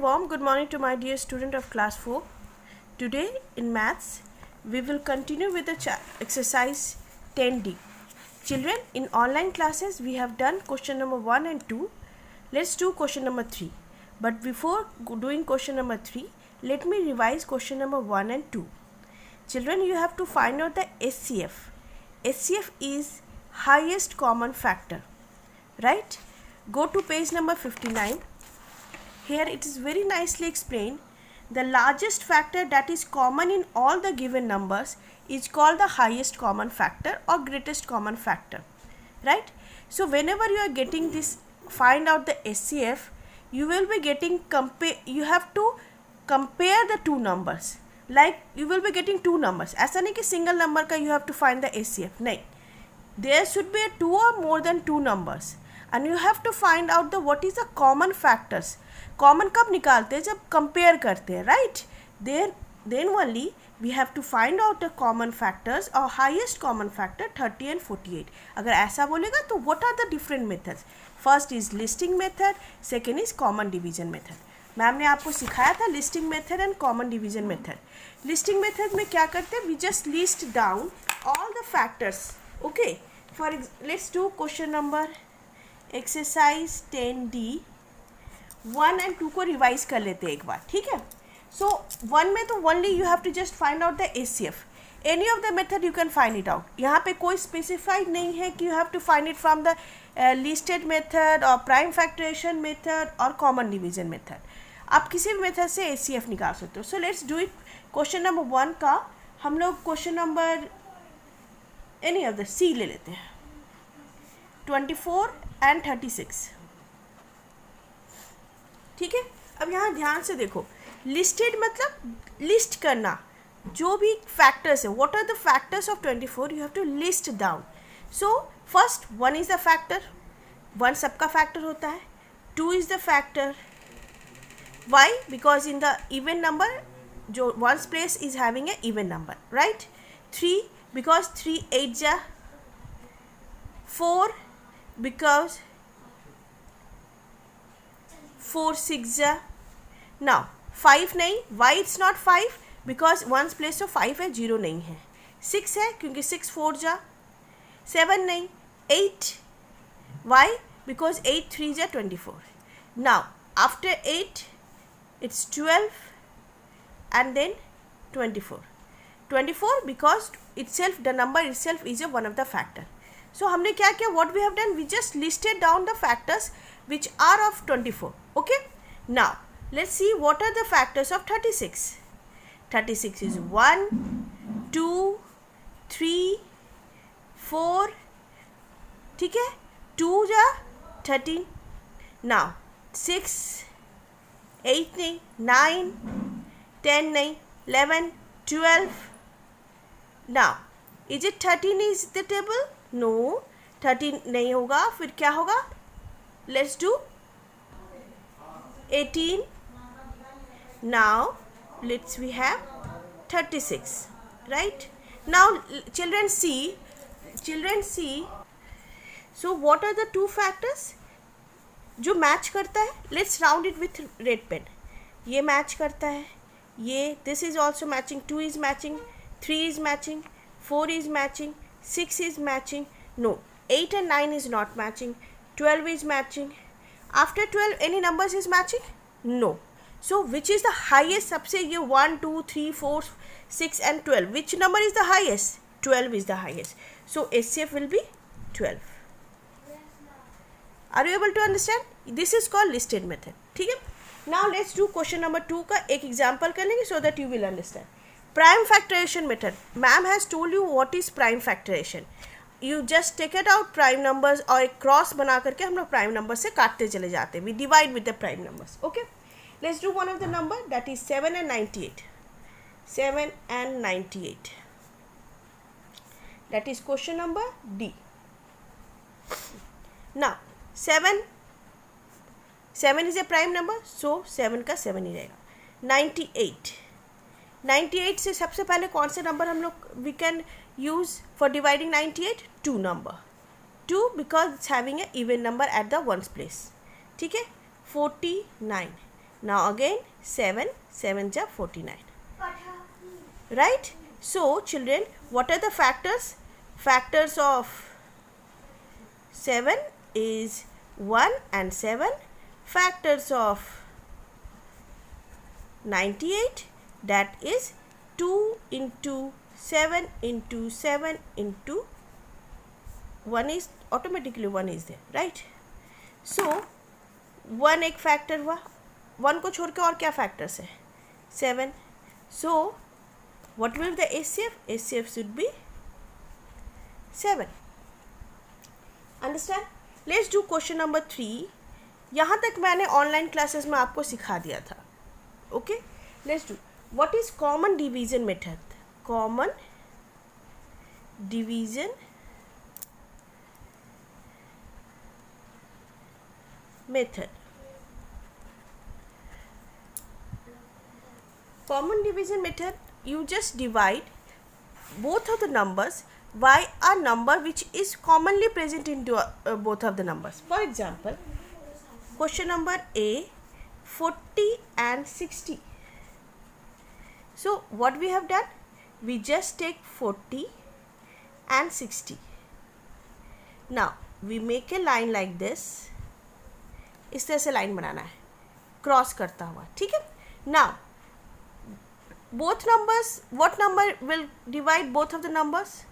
warm good morning to my dear student of class 4. Today in maths, we will continue with the exercise 10D. Children, in online classes, we have done question number 1 and 2. Let's do question number 3. But before doing question number 3, let me revise question number 1 and 2. Children, you have to find out the SCF. SCF is highest common factor, right? Go to page number 59. Here it is very nicely explained. The largest factor that is common in all the given numbers is called the highest common factor or greatest common factor, right? So whenever you are getting this, find out the SCF, you will be getting you have to compare the two numbers. Like you will be getting two numbers. ऐसा नहीं कि single number का you have to find the SCF. नहीं. There should be two or more than two numbers. And you have to find out the what is the common factors. Common कब निकालते हैं जब compare करते हैं, right? Then only we have to find out the common factors or highest common factor 30 and 48. अगर ऐसा बोलेगा तो what are the different methods? First is listing method, second is common division method. Ma'am ने आपको सिखाया था listing method and common division method. Listing method में क्या करते हैं? We just list down all the factors. Okay. Let's do question number exercise 10D. 1 and 2 को revise कर लेते हैं एक बार, ठीक है? सो 1 में तो only you have to just find out the SCF. Any of the method you can find it out. यहाँ पे कोई स्पेसिफाइड नहीं है कि you have to find it from the listed method और प्राइम फैक्टरेशन मेथड और common division method. आप किसी भी मेथड से SCF निकाल सकते हो. So let's do it. Question number 1 का हम लोग question number any of the C ले लेते हैं. 24 and 36. ठीक है. अब यहाँ ध्यान से देखो. लिस्टेड मतलब लिस्ट करना जो भी फैक्टर्स है. What are the factors of 24? You have to list down. So first 1 is the factor. 1 सबका फैक्टर होता है. 2 is the factor. Why? Because in the even number जो once place is having a even number, right? 3 because 3 8 जा. 4 because 4 6 ja. Now 5 नहीं. Why it's not 5? Because ones place तो 5 है, 0 नहीं है. 6 है क्योंकि 6 4 जा. 7 नहीं. 8. Why? Because 8 3 ja 24. Now after 8 it's 12 and then 24. 24 because itself the number itself is a one of the factor. So हमने क्या किया? What we have done? We just listed down the factors which are of 24. Okay. Now let's see what are the factors of 36. 36 is 1, 2, 3, 4. ठीक है. 2 जा 13. Now 6, 8 नहीं. 9, 10 नहीं. 11, 12. Now is it 13 is the table? No, 13 नहीं होगा. फिर क्या होगा? Let's do 18. Now we have 36, right? Now children see. So what are the two factors जो मैच करता है? Let's round it with red pen. ये मैच करता है. ये this is also matching. 2 is matching. 3 is matching. 4 is matching. 6 is matching. No, 8 and 9 is not matching. 12 is matching. After 12 any numbers is matching? No. So which is the highest? सबसे ये 1 2 3 4 6 and 12. Which number is the highest? 12 is the highest. So SCF will be 12. Are you able to understand? This is called listed method. ठीक है. Now let's do question number 2 का एक example कर लेंगे so that you will understand. Prime factorization method. Ma'am has told you what is prime factorization. You just take it out prime numbers और एक cross बना करके हम लोग prime numbers से काटते चले जाते हैं. We divide with the prime numbers. Okay. Let's do one of the number that is 7 and 98. 7 and 98. That is question number D. Now 7 is a prime number, so 7 का 7 ही रहेगा. 98. 98 से सबसे पहले कौन से नंबर हम लोग we can use for dividing 98? 2 number. 2 because it's having a even number at the ones place. ठीक है. 49. Now again 7, 7 ja 49. Right? So children, what are the factors? Factors of 7 is 1 and 7. Factors of 98, that is 2 into 7 into 7 into 1 is automatically 1 is there, right? So 1 एक factor हुआ, 1 को छोड़ के और क्या factors है? 7. So what will the HCF? HCF should be 7. Understand? Let's do question number 3. यहाँ तक मैंने ऑनलाइन क्लासेस में आपको सिखा दिया था. Okay, let's do. What is common division method? Common division method. Common division method, you just divide both of the numbers by a number which is commonly present in both of the numbers. For example, question number A, 40 and 60. So what we have done? We just take 40 and 60. Now we make a line like this. इस तरह से line बनाना है, cross करता हुआ, ठीक है. Now both numbers, what number will divide both of the numbers?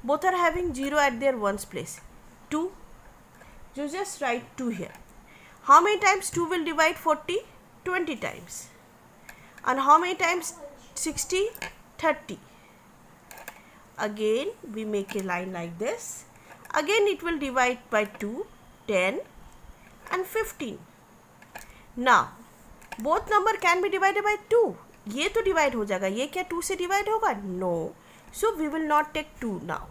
Both are having 0 at their ones place. 2. You just write 2 here. How many times 2 will divide 40? 20 times. And how many times 60? 30. Again we make a line like this. Again it will divide by 2, 10 and 15. Now both number can be divided by 2. ये तो divide हो जाएगा, ये क्या 2 से divide होगा? No. So we will not take 2 now.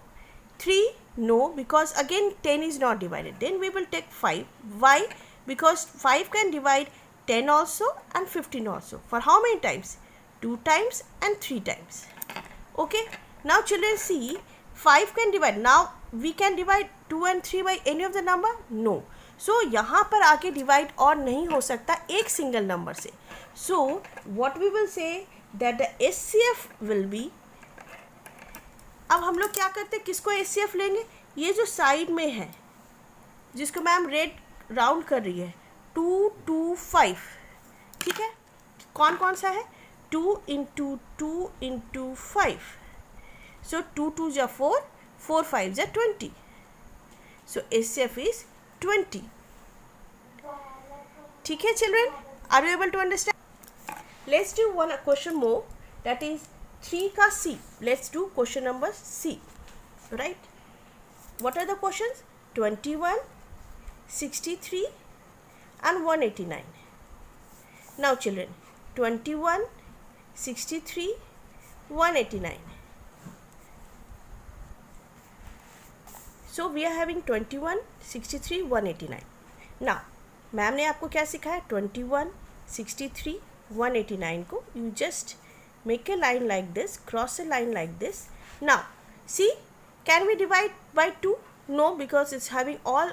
3, no, because again 10 is not divided. Then we will take 5. Why? Because 5 can divide 10 also and 15 also. For how many times? 2 times and 3 times. Okay. Now children see, 5 can divide. Now we can divide 2 and 3 by any of the number? No. So यहाँ पर आके divide और नहीं हो सकता एक single number से. So what we will say that the HCF will be. अब हम लोग क्या करते हैं, किसको HCF लेंगे? ये जो साइड में है जिसको मैम रेड राउंड कर रही है, 2, 2, 5, ठीक है. कौन कौन सा है? 2 into 2 into 5. So 2 2 जा 4, 4 5 जा 20. So HCF is 20. ठीक है children, are you able to understand? Let's do one question more, that is 3 का C. Let's do question number C. Right? What are the questions? 21, 63 and 189. Now children, 21, 63, 189. So we are having 21, 63, 189. Now ma'am ने आपको क्या सिखाया? 21, 63, 189 को you just make a line like this, cross a line like this. Now see, can we divide by 2? No, because it's having all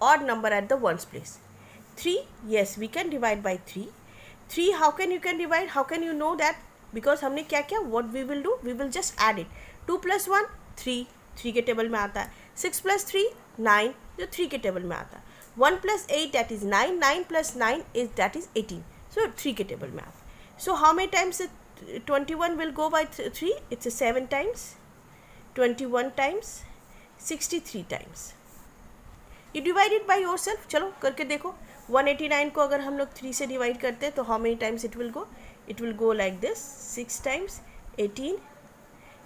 odd number at the ones place. 3, yes, we can divide by 3. 3, how can you can divide? How can you know that? Because हमने क्या किया? What we will do? We will just add it. 2 plus 1, 3, 3 के table में आता है. 6 plus 3, 9, जो 3 के table में आता है. 1 plus 8, that is 9, 9 plus 9 is, that is 18. So 3 के टेबल में आता है. So how many times 21 will go by 3? It's a 7 times, 21 times, 63 times. You divide it by yourself. चलो करके देखो. 189 को अगर हम लोग 3 से डिवाइड करते हैं तो how many times it will go? It will go like this. 6 times, 18,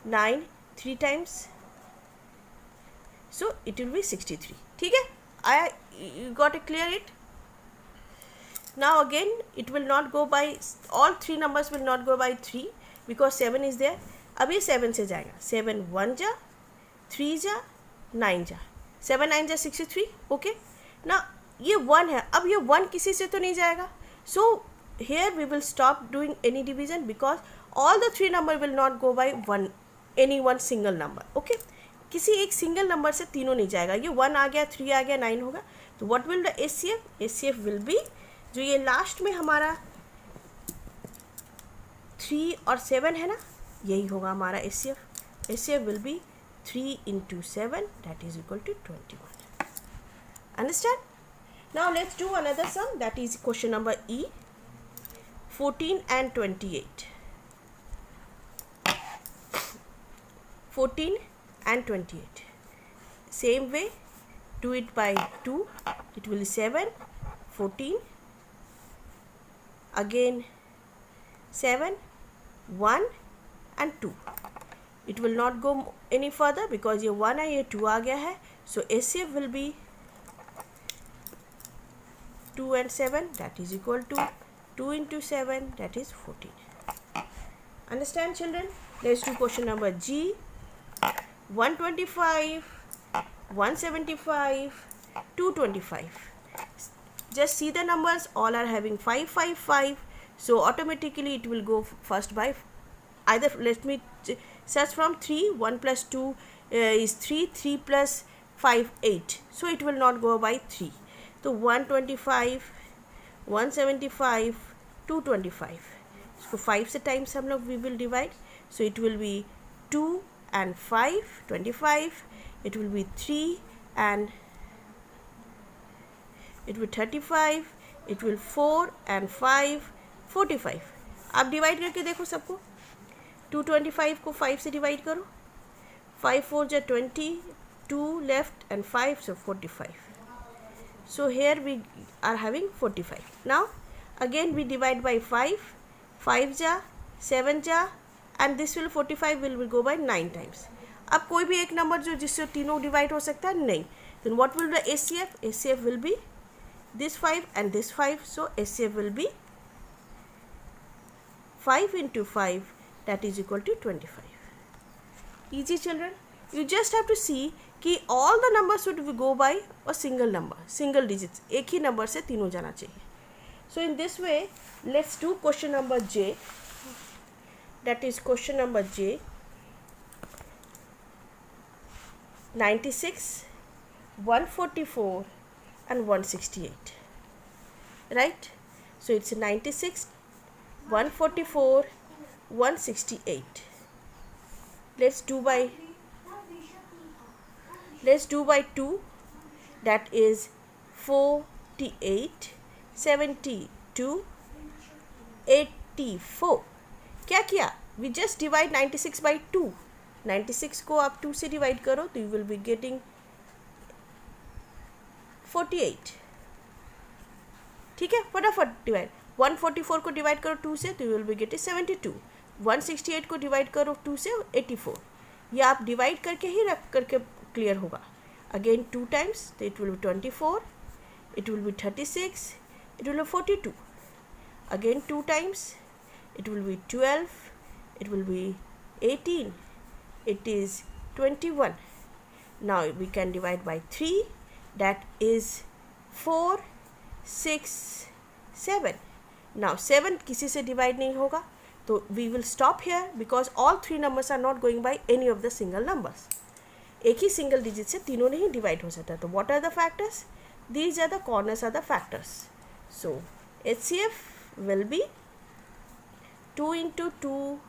9, 3 times. So it will be 63. ठीक है? You got it, clear it? Now again it will not go by, all 3 numbers will not go by 3 because 7 is there. अब ये 7 से जाएगा. 7 1 जा, 3 जा, 9 जा, 7 9 जा 63. ओके. ना ये 1 है. अब ये 1 किसी से तो नहीं जाएगा. So here we will stop doing any division because all the 3 number will not go by any one single number. Okay. किसी एक सिंगल नंबर से तीनों नहीं जाएगा. ये 1 आ गया, 3 आ गया, 9 होगा. तो what will the HCF? HCF will be जो ये लास्ट में हमारा 3 और 7 है ना, यही होगा हमारा HCF. HCF will be 3 into 7, that is equal to 21. Understand? Now let's do another sum, that is question number E. 14 and 28. 14 and 28. Same way, do it by 2. It will be 7, 14. Again 7, 1 and 2. It will not go any further because ये 1 है, ये 2 आ गया है. So HCF will be 2 and 7, that is equal to 2 into 7, that is 14. Understand, children? Let's do question number G. 125, 175, 225. Just see the numbers, all are having 5, 5, 5. So automatically it will go first by either, let me search from 3. 1 plus 2 is 3, 3 plus 5, 8. So it will not go by 3. So 125, 175, 225. So 5 से times हम लोग we will divide. So it will be 2 and 5, 25. It will be 3 and it will 35. It will 4 and 5, 45. आप divide करके देखो सबको. 225 को 5 से divide करो. 5 4 जा 20, 2 left and 5, so 45. So here we are having 45. Now again we divide by 5. 5 जा 7 जा and this will 45 will go by 9 times. अब कोई भी एक नंबर जो जिससे तीनों डिवाइड हो सकता है नहीं. Then what will be HCF? HCF will be this 5 and this 5. So HCF will be 5 into 5, that is equal to 25. Easy, children. You just have to see कि all the numbers should go by a single number, single digits. एक ही number से तीनों जाना चाहिए. So in this way, let's do question number J. That is question number J. 96, 144 and 168. Right? So it's 96, 144, 168. Let's do by 2. That is 48, 72, 84. क्या किया? We just divide 96 by 2. 96 को आप 2 से divide करो तो you will be getting 48. ठीक है, फटाफट डिवाइड. 144 को डिवाइड करो 2 से तो you will be getting 72. 168 को डिवाइड करो 2 से 84. ये आप डिवाइड करके ही रख करके क्लियर होगा. अगेन 2 टाइम्स तो it will be 24, it will be 36, it will be 42. Again 2 times it will be 12, it will be 18, it is 21. Now we can divide by 3, that is 4, 6, 7. Now 7 किसी से divide नहीं होगा तो we will stop here because all 3 numbers are not going by any of the single numbers. एक ही single digit से तीनों नहीं divide हो सकता. तो what are the factors? These are the corners are the factors. So HCF will be 2 into 2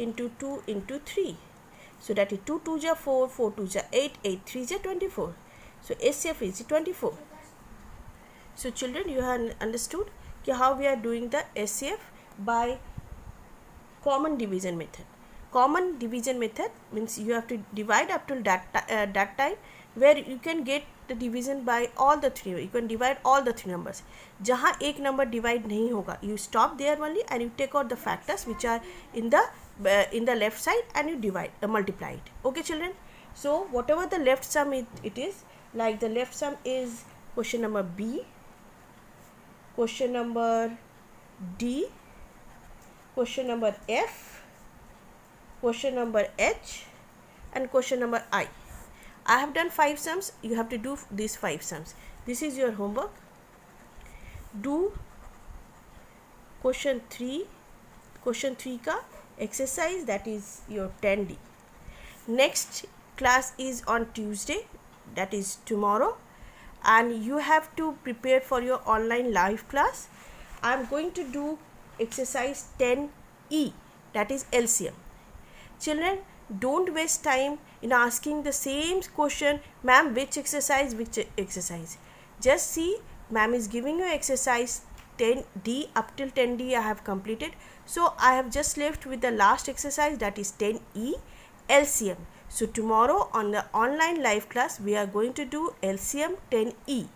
into 2 into 3. So that is 2 2 ja 4, 4 2 ja 8, 8 3 ja 24. So HCF is 24. So children, you have understood how we are doing the HCF by common division method. Common division method means you have to divide up till that time where you can get the division by all the 3. You can divide all the 3 numbers. जहाँ एक number divide नहीं होगा, you stop there only and you take out the factors which are in the left side and you divide multiply it. Okay, children. So whatever the left sum it is, like the left sum is question number B, question number D, question number F, question number H, and question number I. I have done 5 sums. You have to do these 5 sums. This is your homework. Do question 3 का exercise, that is your 10D. Next class is on Tuesday, that is tomorrow, and you have to prepare for your online live class. I am going to do exercise 10E, that is LCM. Children, don't waste time in asking the same question, ma'am, which exercise, which exercise. Just see, ma'am is giving you exercise 10D, up till 10D I have completed. So I have just left with the last exercise, that is 10E, LCM. So tomorrow on the online live class, we are going to do LCM 10E.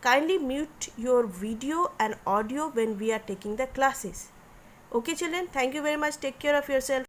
Kindly mute your video and audio when we are taking the classes. Okay children, thank you very much. Take care of yourself.